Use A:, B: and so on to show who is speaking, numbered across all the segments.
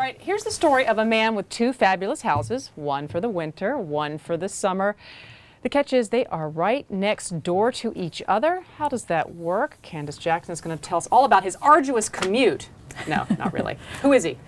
A: All right, here's the story of a man with two fabulous houses, one for the winter, one for the summer. The catch is they are right next door to each other. How does that work? Candace Jackson is going to tell us all about his arduous commute. No, not really. Who is he?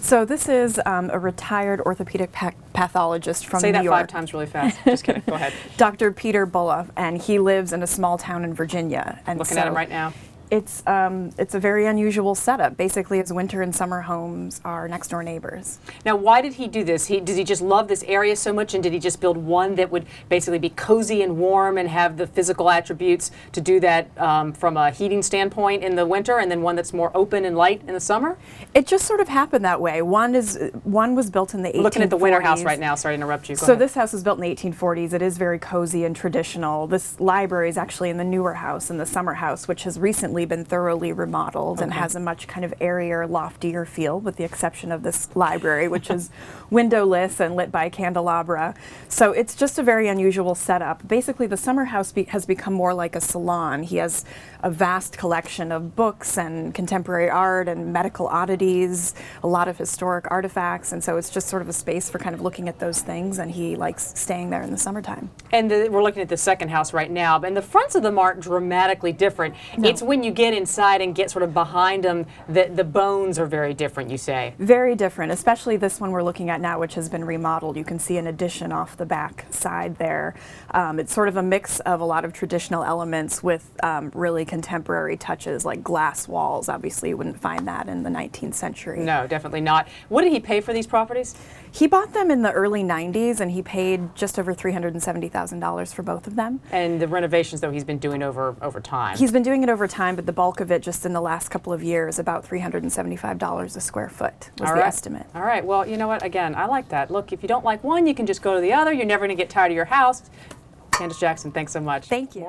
B: So this is a retired orthopedic pathologist from New York.
A: Say that 5 times really fast. Just kidding. Go ahead.
B: Dr. Peter Bullough, and he lives in a small town in Virginia. And
A: Looking at him right now.
B: It's a very unusual setup. Basically, his winter and summer homes are next door neighbors.
A: Now, why did he do this? Does he just love this area so much, and did he just build one that would basically be cozy and warm and have the physical attributes to do that from a heating standpoint in the winter, and then one that's more open and light in the summer?
B: It just sort of happened that way. One was built in the 1840s.
A: Looking at the winter house right now. Sorry to interrupt you. Go
B: So
A: ahead.
B: this house was built in the 1840s. It is very cozy and traditional. This library is actually in the newer house, in the summer house, which has recently been thoroughly remodeled and has a much kind of airier, loftier feel, with the exception of this library, which is windowless and lit by candelabra. So it's just a very unusual setup. Basically, the summer house has become more like a salon. He has a vast collection of books and contemporary art and medical oddities, a lot of historic artifacts, and so it's just sort of a space for kind of looking at those things, and he likes staying there in the summertime.
A: And we're looking at the second house right now, and the fronts of them aren't dramatically different. No. It's when you get inside and get sort of behind them that the bones are very different, you say.
B: Very different, especially this one we're looking at now, which has been remodeled. You can see an addition off the back side there. It's sort of a mix of a lot of traditional elements with really contemporary touches like glass walls. Obviously, you wouldn't find that in the 19th century.
A: No, definitely not. What did he pay for these properties?
B: He bought them in the early 90s, and he paid just over $370,000 for both of them.
A: And the renovations, though, he's been doing over time.
B: He's been doing it over time, but the bulk of it just in the last couple of years, about $375 a square foot was the estimate.
A: All right. Well, you know what? Again, I like that. Look, if you don't like one, you can just go to the other. You're never going to get tired of your house. Candace Jackson, thanks so much.
B: Thank you.